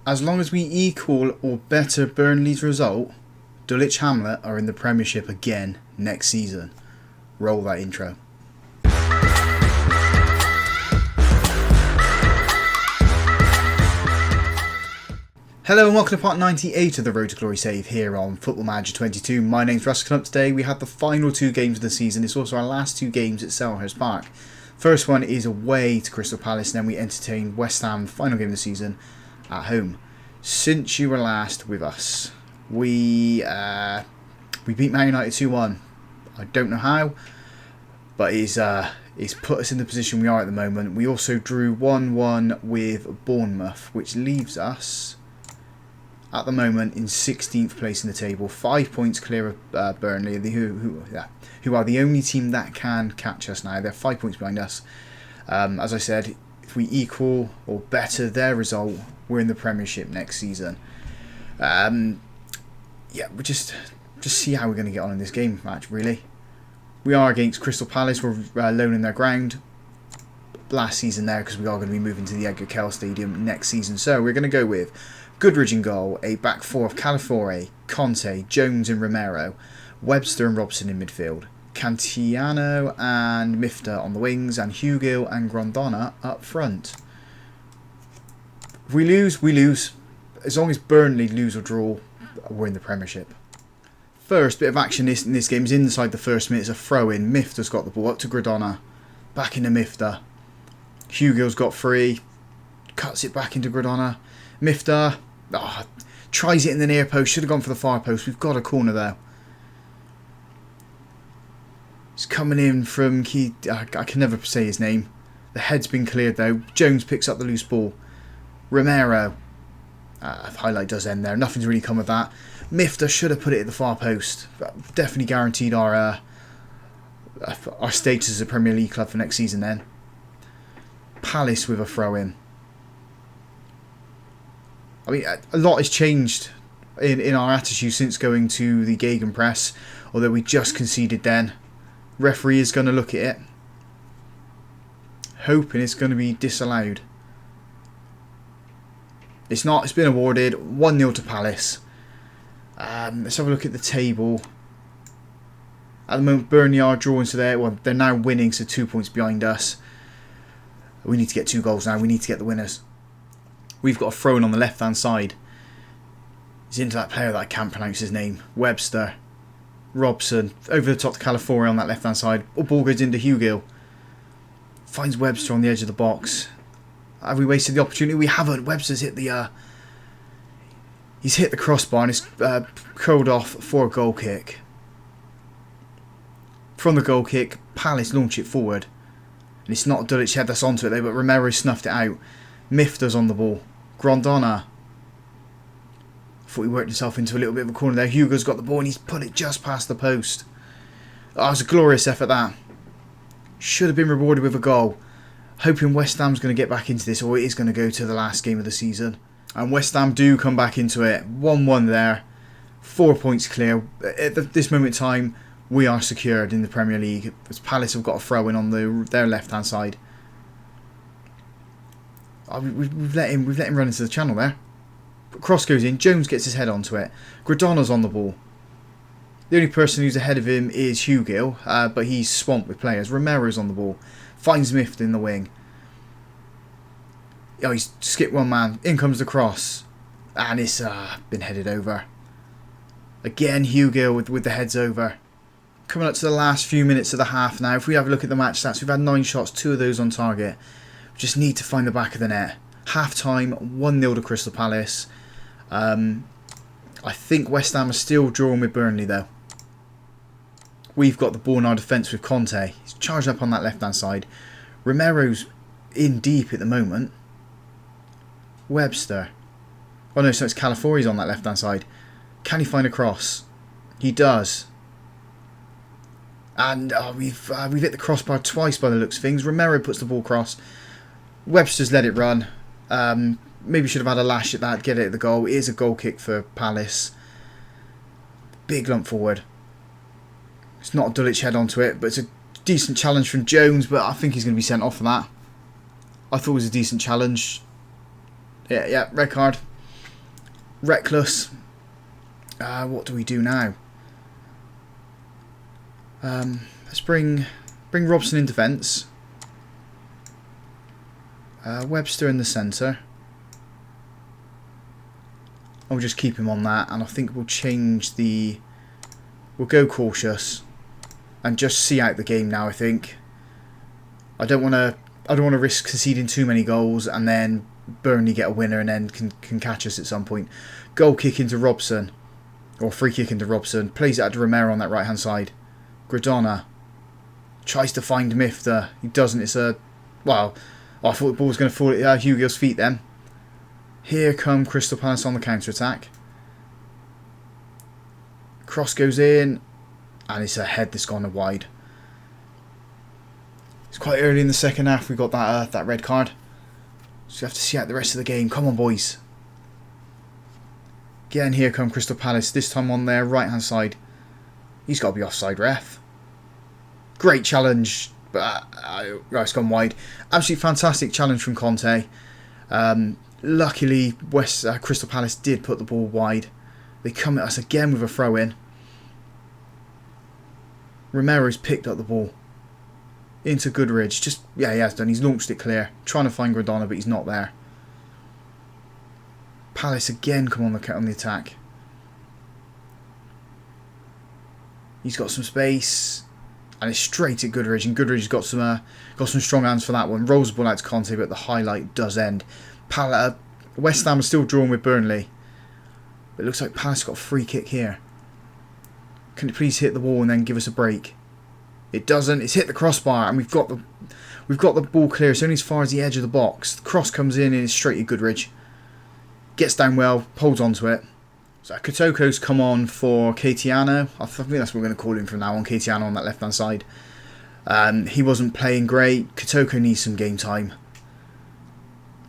As long as we equal or better Burnley's result, Dulwich Hamlet are in the Premiership again next season. Roll that intro. Hello and welcome to part 98 of the Road to Glory save here on Football Manager 22. My name's Russ. Today we had the final two games of the season. It's also our last two games at Selhurst Park. First one is away to Crystal Palace, and then we entertain West Ham, final game of the season, at home. Since you were last with us, we beat Man United 2-1. I don't know how, but it's put us in the position we are at the moment. We also drew 1-1 with Bournemouth, which leaves us at the moment in 16th place in the table, 5 points clear of Burnley, who are the only team that can catch us now. They're 5 points behind us. As I said, if we equal or better their result, we're in the Premiership next season. We just see how we're going to get on in this game match, really. We are against Crystal Palace. We're alone in their ground last season there, because we are going to be moving to the Edgar Kell Stadium next season. So we're going to go with Goodridge in goal, a back four of Calafiore, Conte, Jones and Romero, Webster and Robson in midfield, Cantiano and Mifta on the wings, and Hugill and Grondona up front. If we lose, we lose. As long as Burnley lose or draw, we're in the Premiership. First bit of action in this game is inside the first minute. It's a throw-in. Mifta's got the ball up to Grondona, back into Mifta. Hugill's got free, cuts it back into Grondona. Mifta tries it in the near post. Should have gone for the far post. We've got a corner there. It's coming in from I can never say his name. The head's been cleared though. Jones picks up the loose ball. Romero. Highlight does end there. Nothing's really come of that. Mifta should have put it at the far post. Definitely guaranteed our status as a Premier League club for next season then. Palace with a throw in. I mean, a lot has changed in our attitude since going to the Gegenpress, although we just conceded then. Referee is going to look at it, hoping it's going to be disallowed. It's not. It's been awarded 1-0 to Palace. Let's have a look at the table. At the moment, Burnley are drawing, so they're now winning, so 2 points behind us. We need to get 2 goals now. We need to get the winners. We've got a throw-in on the left-hand side. It's into that player that I can't pronounce his name. Webster. Robson. Over the top to Calafiore on that left-hand side. Ball goes into Hugill. Finds Webster on the edge of the box. Have we wasted the opportunity? We haven't. Webster's hit the... he's hit the crossbar and it's curled off for a goal kick. From the goal kick, Palace launch it forward. And it's not Dulwich head that's onto it though, but Romero snuffed it out. Mifta's on the ball. Grondona. Thought he worked himself into a little bit of a corner there. Hugo's got the ball and he's put it just past the post. Oh, it was a glorious effort that. Should have been rewarded with a goal. Hoping West Ham's going to get back into this, or it is going to go to the last game of the season. And West Ham do come back into it. 1-1 there. 4 points clear. At this moment in time, we are secured in the Premier League, as Palace have got a throw-in on their left-hand side. We've let him run into the channel there. Cross goes in. Jones gets his head onto it. Grondona's on the ball. The only person who's ahead of him is Hugill, but he's swamped with players. Romero's on the ball. Finds Mifta in the wing. Oh, he's skipped one man. In comes the cross. And it's been headed over. Again, Hugill with the heads over. Coming up to the last few minutes of the half now. If we have a look at the match stats, we've had 9 shots, 2 of those on target. We just need to find the back of the net. Half time, 1-0 to Crystal Palace. I think West Ham are still drawing with Burnley though. We've got the ball in our defence with Conte. He's charged up on that left-hand side. Romero's in deep at the moment. Webster. Oh no, so it's Calafiore's on that left-hand side. Can he find a cross? He does. And we've hit the crossbar twice by the looks of things. Romero puts the ball across. Webster's let it run. Maybe should have had a lash at that, get it at the goal. It is a goal kick for Palace. Big lump forward. It's not a Dulwich head onto it, but it's a decent challenge from Jones, but I think he's going to be sent off for that. I thought it was a decent challenge. Yeah, red card. Reckless. What do we do now? Let's bring Robson in defence. Webster in the centre. I'll just keep him on that, and I think we'll change the... We'll go cautious and just see out the game now. I think I don't want to risk conceding too many goals and then Burnley get a winner and then can catch us at some point. Goal kick into Robson, or free kick into Robson. Plays it out to Romero on that right hand side. Gradona tries to find Mifta. He doesn't. It's a... Well, I thought the ball was going to fall at Hugo's feet then. Here come Crystal Palace on the counter-attack. Cross goes in, and it's a head that's gone wide. It's quite early in the second half. We got that red card, so you have to see out the rest of the game. Come on, boys. Again, here come Crystal Palace. This time on their right-hand side. He's got to be offside, ref. Great challenge, but it's gone wide. Absolutely fantastic challenge from Conte. Luckily, Crystal Palace did put the ball wide. They come at us again with a throw-in. Romero's picked up the ball. Into Goodridge. He has done. He's launched it clear. Trying to find Gradona, but he's not there. Palace again come on the attack. He's got some space. And it's straight at Goodridge. And Goodridge's got some strong hands for that one. Rolls the ball out to Conte, but the highlight does end. West Ham are still drawn with Burnley. But it looks like Palace got a free kick here. Can it please hit the wall and then give us a break? It doesn't. It's hit the crossbar, and we've got the ball clear. It's only as far as the edge of the box. The cross comes in and it's straight at Goodridge. Gets down well, holds onto it. So Kotoko's come on for Keitiano. I think that's what we're going to call him from now on. Keitiano on that left hand side. He wasn't playing great. Kotoko needs some game time.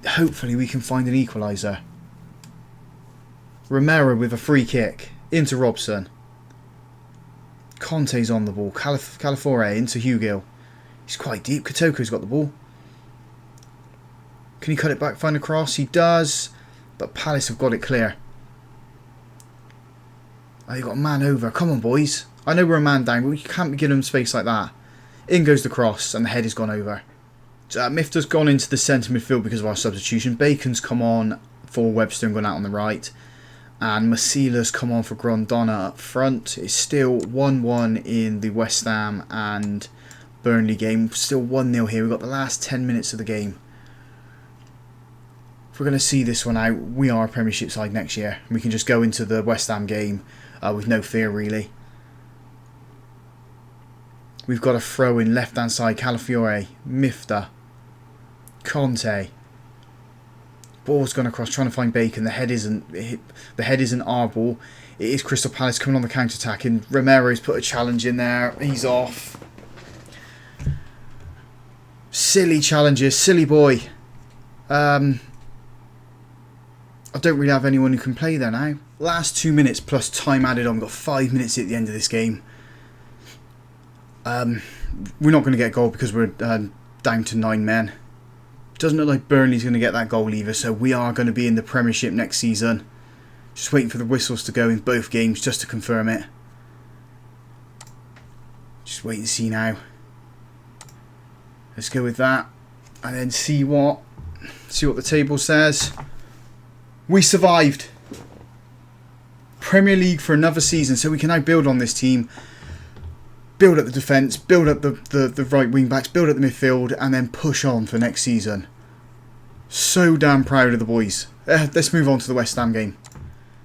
Hopefully we can find an equaliser. Romero with a free kick into Robson. Conte's on the ball. Calafiore into Hugill. He's quite deep. Kotoko's got the ball. Can he cut it back, find a cross? He does. But Palace have got it clear. Oh, they've got a man over. Come on, boys. I know we're a man down, but we can't be giving them space like that. In goes the cross, and the head has gone over. So, Mifta's gone into the centre midfield because of our substitution. Bacon's come on for Webster and gone out on the right. And Masila's come on for Grondona up front. It's still 1-1 in the West Ham and Burnley game. Still 1-0 here. We've got the last 10 minutes of the game. If we're going to see this one out, we are a Premiership side next year. We can just go into the West Ham game with no fear, really. We've got a throw in left-hand side. Calafiore, Mifta, Conte. Ball's gone across, trying to find Bacon. The head isn't our ball. It is Crystal Palace coming on the counter-attack, and Romero's put a challenge in there. He's off. Silly challenges, silly boy. I don't really have anyone who can play there now. Last 2 minutes plus time added on. We've got 5 minutes at the end of this game. We're not going to get a goal because we're down to 9 men. Doesn't look like Burnley's going to get that goal either, so we are going to be in the Premiership next season. Just waiting for the whistles to go in both games just to confirm it. Just wait and see now. Let's go with that, and then see what the table says. We survived Premier League for another season, so we can now build on this team. Build up the defence, build up the right wing backs, build up the midfield, and then push on for next season. So damn proud of the boys. Let's move on to the West Ham game.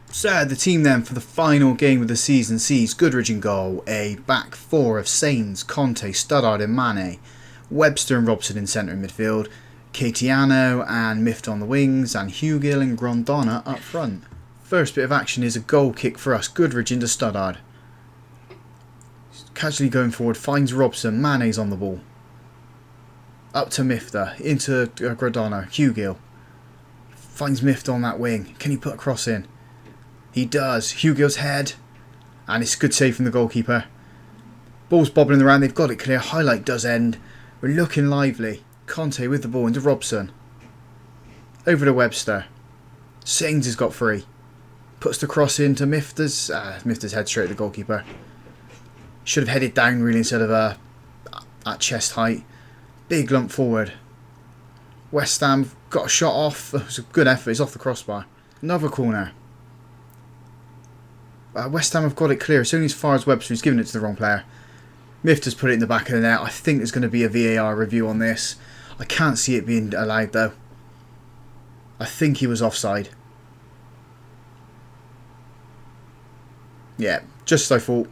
So the team then for the final game of the season sees Goodridge in goal, a back four of Sains, Conte, Studdard and Mane, Webster and Robson in centre and midfield, Keitiano and Mifta on the wings, and Hugill and Grondona up front. First bit of action is a goal kick for us. Goodridge into Studdard. Casually going forward, finds Robson. Mane's on the ball. Up to Mifta. Into Grondona. Hugill. Finds Mifta on that wing. Can he put a cross in? He does. Hugill's head. And it's a good save from the goalkeeper. Ball's bobbling around. They've got it clear. Highlight does end. We're looking lively. Conte with the ball into Robson. Over to Webster. Sains has got free. Puts the cross into Mifta's. Mifta's head straight at the goalkeeper. Should have headed down really instead of at chest height. Big lump forward. West Ham got a shot off. It was a good effort. It's off the crossbar. Another corner. West Ham have got it clear. It's only as far as Webster, who's given it to the wrong player. Mifta's put it in the back of the net. I think there's going to be a VAR review on this. I can't see it being allowed though. I think he was offside. Yeah, just as I thought.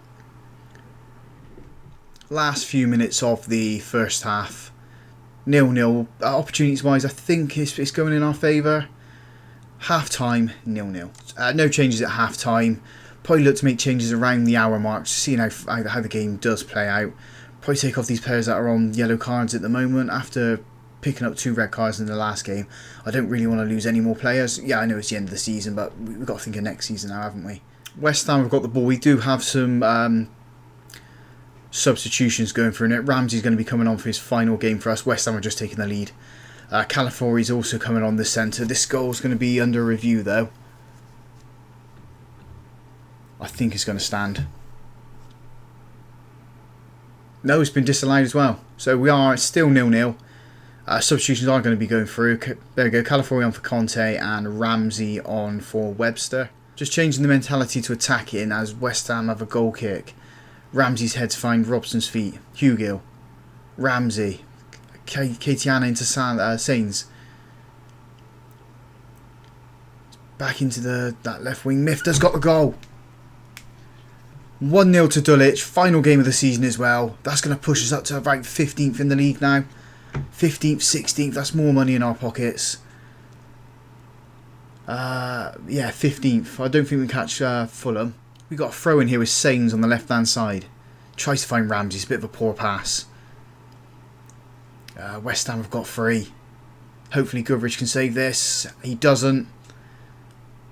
Last few minutes of the first half. 0-0. Opportunities wise, I think it's going in our favour. Half time, 0-0. No changes at half time. Probably look to make changes around the hour mark, seeing how the game does play out. Probably take off these players that are on yellow cards at the moment after picking up 2 red cards in the last game. I don't really want to lose any more players. Yeah, I know it's the end of the season, but we've got to think of next season now, haven't we? West Ham have got the ball. We do have some substitutions going through in it. Ramsey's going to be coming on for his final game for us. West Ham are just taking the lead. Calafiori's also coming on the centre. This goal's going to be under review though. I think it's going to stand. No, it's been disallowed as well. So we are still 0-0. Substitutions are going to be going through. There we go. Calafiori on for Conte and Ramsey on for Webster. Just changing the mentality to attacking as West Ham have a goal kick. Ramsey's head to find Robson's feet. Hugill. Ramsey. Katiana into Sainz. Back into that left wing. Mifta's got the goal. 1-0 to Dulwich. Final game of the season as well. That's going to push us up to about 15th in the league now. 15th, 16th. That's more money in our pockets. Yeah, 15th. I don't think we can catch Fulham. We got a throw in here with Sainz on the left hand side. Tries to find Ramsey. It's a bit of a poor pass. West Ham have got 3. Hopefully Goodrich can save this. He doesn't.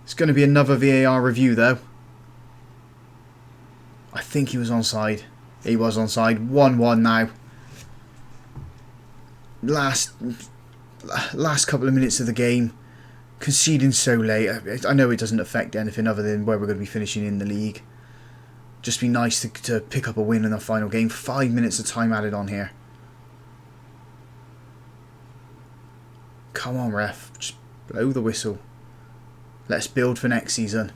It's going to be another VAR review though. I think he was onside. He was onside. 1-1 now. Last couple of minutes of the game. Conceding so late. I know it doesn't affect anything other than where we're going to be finishing in the league. Just be nice to pick up a win in the final game. 5 minutes of time added on here. Come on, ref. Just blow the whistle. Let's build for next season.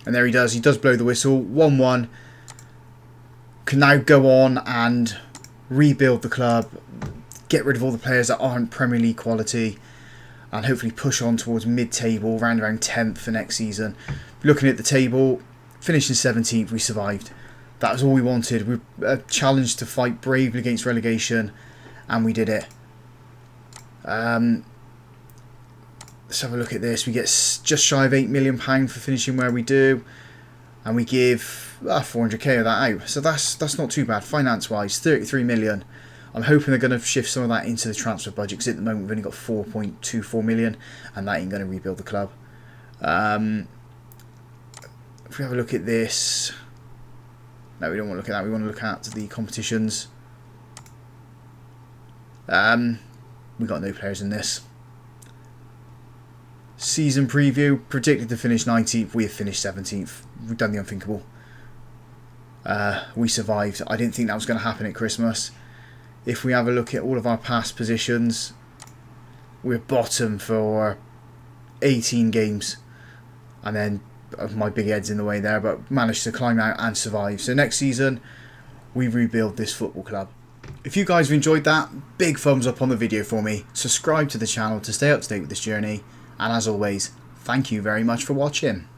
And there he does. He does blow the whistle. 1-1. Can now go on and rebuild the club. Get rid of all the players that aren't Premier League quality. And hopefully push on towards mid-table. Around 10th for next season. Looking at the table. Finishing 17th. We survived. That was all we wanted. We were challenged to fight bravely against relegation. And we did it. Let's have a look at this. We get just shy of £8 million for finishing where we do. And we give 400k of that out. So that's not too bad. Finance-wise, 33 million. I'm hoping they're going to shift some of that into the transfer budget. Because at the moment we've only got 4.24 million. And that ain't going to rebuild the club. If we have a look at this. No, we don't want to look at that. We want to look at the competitions. We got no players in this. Season preview, predicted to finish 19th, we have finished 17th. We've done the unthinkable. We survived. I didn't think that was going to happen at Christmas. If we have a look at all of our past positions, we're bottom for 18 games. And then my big head's in the way there, but managed to climb out and survive. So next season, we rebuild this football club. If you guys have enjoyed that, big thumbs up on the video for me. Subscribe to the channel to stay up to date with this journey. And as always, thank you very much for watching.